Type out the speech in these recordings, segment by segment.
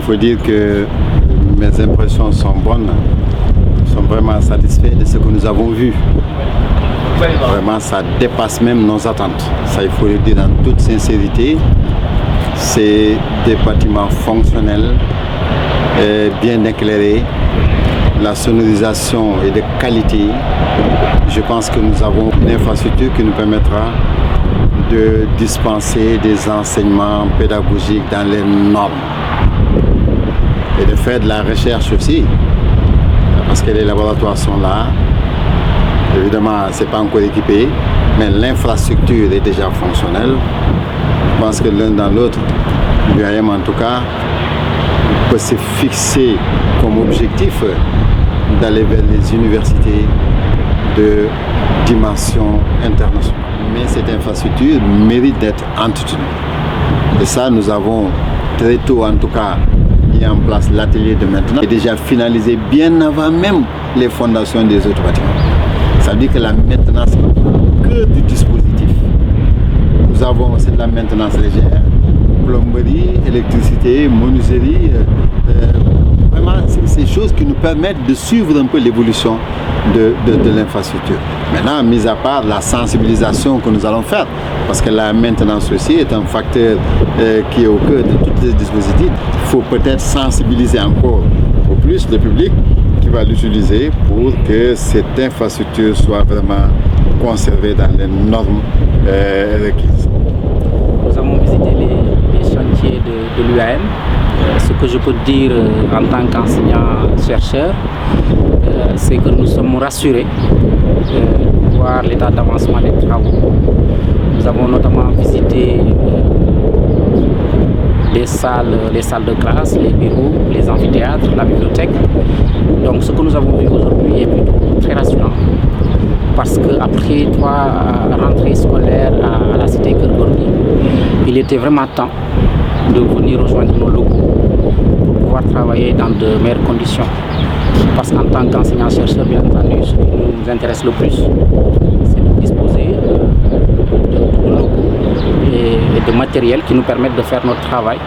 il faut dire que mes impressions sont bonnes. Nous sommes vraiment satisfaits de ce que nous avons vu. Vraiment, ça dépasse même nos attentes. Ça, il faut le dire en toute sincérité. C'est des bâtiments fonctionnels, bien éclairés. La sonorisation est de qualité. Je pense que nous avons une infrastructure qui nous permettra de dispenser des enseignements pédagogiques dans les normes et de faire de la recherche aussi, parce que les laboratoires sont là. Évidemment, ce n'est pas encore équipé, mais l'infrastructure est déjà fonctionnelle. Je pense que l'un dans l'autre, l'UAM en tout cas, peut se fixer comme objectif d'aller vers les universités de dimension internationale. Mais cette infrastructure mérite d'être entretenue. Et ça, nous avons très tôt en tout cas mis en place l'atelier de maintenance et déjà finalisé bien avant même les fondations des autres bâtiments. Ça veut dire que la maintenance est au cœur du dispositif. Nous avons aussi de la maintenance légère, plomberie, électricité, menuiserie. Vraiment, c'est ces choses qui nous permettent de suivre un peu l'évolution de l'infrastructure. Maintenant, mis à part la sensibilisation que nous allons faire, parce que la maintenance aussi est un facteur qui est au cœur de tous les dispositifs, il faut peut-être sensibiliser encore au plus le public qui va l'utiliser pour que cette infrastructure soit vraiment conservée dans les normes requises. Nous avons visité les chantiers de l'UAM. Ce que je peux dire en tant qu'enseignant-chercheur, c'est que nous sommes rassurés de voir l'état d'avancement des travaux. Nous avons notamment visité les salles de classe, les bureaux, les amphithéâtres, la bibliothèque. Donc ce que nous avons vu aujourd'hui est plutôt très rassurant. Parce qu'après 3 rentrées scolaires à la cité Keur Gorgui, il était vraiment temps de venir rejoindre nos locaux pour pouvoir travailler dans de meilleures conditions. Parce qu'en tant qu'enseignant-chercheur, bien entendu, ce qui nous intéresse le plus, c'est de disposer de locaux et de matériel qui nous permettent de faire notre travail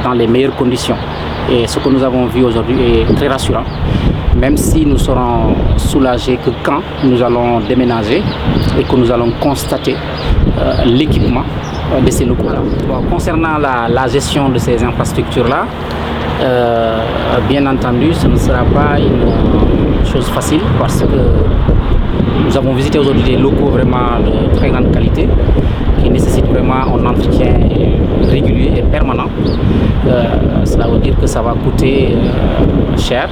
dans les meilleures conditions. Et ce que nous avons vu aujourd'hui est très rassurant, même si nous serons soulagés que quand nous allons déménager et que nous allons constater l'équipement de ces locaux-là. Bon, concernant la gestion de ces infrastructures-là, bien entendu, ce ne sera pas une chose facile parce que nous avons visité aujourd'hui des locaux vraiment de très grande qualité qui nécessitent vraiment un entretien régulier et permanent. Cela veut dire que ça va coûter cher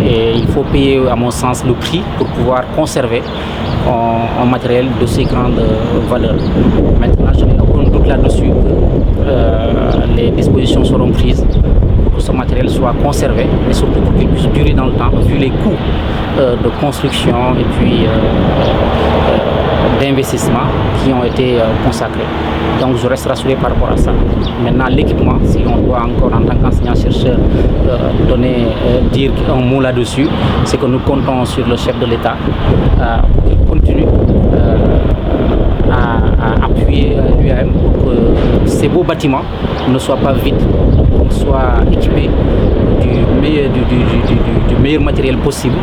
et il faut payer, à mon sens, le prix pour pouvoir conserver un matériel de si grande valeur. Maintenant, je n'ai aucun doute là-dessus que les dispositions seront prises pour que ce matériel soit conservé, mais surtout pour qu'il puisse durer dans le temps, vu les coûts de construction et puis d'investissement qui ont été consacrés. Donc je reste rassuré par rapport à ça. Maintenant, l'équipement, si on doit encore en tant qu'enseignant-chercheur dire un mot là-dessus, c'est que nous comptons sur le chef de l'État pour qu'il continue à appuyer l'UAM pour que ces beaux bâtiments ne soient pas vides, qu'ils soient équipés du meilleur matériel possible.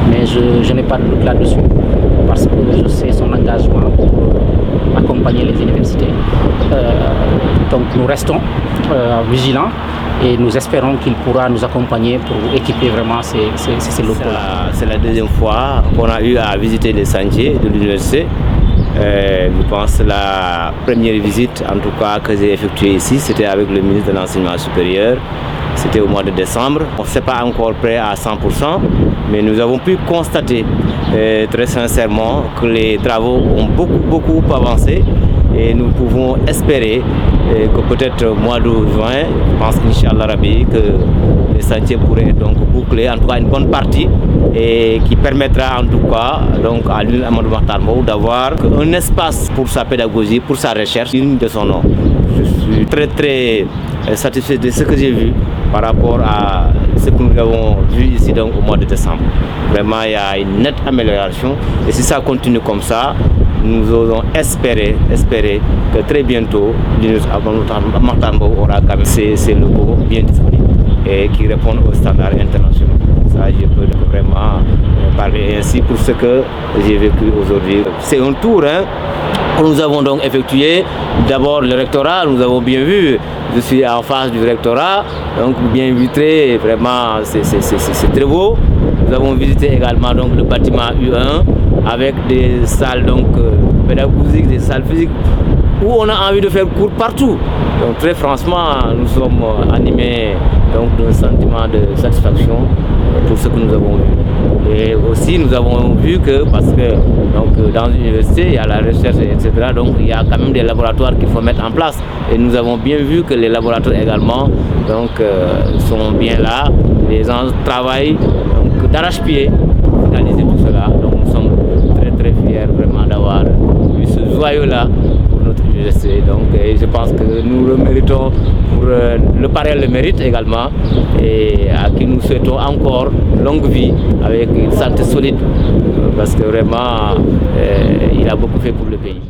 Mais je n'ai pas de doute là-dessus parce que je sais son engagement pour accompagner les universités. Donc nous restons vigilants et nous espérons qu'il pourra nous accompagner pour équiper vraiment ces locaux-là. C'est la deuxième fois qu'on a eu à visiter les chantiers de l'université. Je pense que la première visite, en tout cas, que j'ai effectuée ici, c'était avec le ministre de l'Enseignement supérieur. C'était au mois de décembre. On ne s'est pas encore prêt à 100%, mais nous avons pu constater très sincèrement que les travaux ont beaucoup avancé et nous pouvons espérer que peut-être au mois de juin, je pense Inch'Allah Rabbi, que les chantiers pourraient donc boucler, en tout cas une bonne partie, et qui permettra en tout cas donc à l'Université Amadou Mahtar Mbow d'avoir un espace pour sa pédagogie, pour sa recherche, digne de son nom. Je suis très satisfait de ce que j'ai vu par rapport à ce que nous avons vu ici donc, au mois de décembre. Vraiment, il y a une nette amélioration et si ça continue comme ça, nous osons espérer que très bientôt, l'Université Mahtar Mbow aura quand même ces locaux bien disponibles et qui répondent aux standards internationaux. Ça, je peux vraiment parler ainsi pour ce que j'ai vécu aujourd'hui. C'est un tour que nous avons donc effectué. D'abord le rectorat, nous avons bien vu. Je suis en face du rectorat, donc bien vitré, vraiment c'est très beau. Nous avons visité également donc, le bâtiment U1 avec des salles donc, pédagogiques, des salles physiques où on a envie de faire cours partout. Donc très franchement, nous sommes animés d'un sentiment de satisfaction pour ce que nous avons vu. Et aussi nous avons vu que, parce que donc, dans l'université, il y a la recherche, etc. Donc il y a quand même des laboratoires qu'il faut mettre en place. Et nous avons bien vu que les laboratoires également donc, sont bien là. Les gens travaillent d'arrache-pied pour finaliser tout cela. Donc nous sommes très très fiers vraiment d'avoir eu ce joyau-là pour notre université. Donc je pense que nous le méritons, pour le parrain le mérite également, et à qui nous souhaitons encore longue vie avec une santé solide, parce que vraiment il a beaucoup fait pour le pays.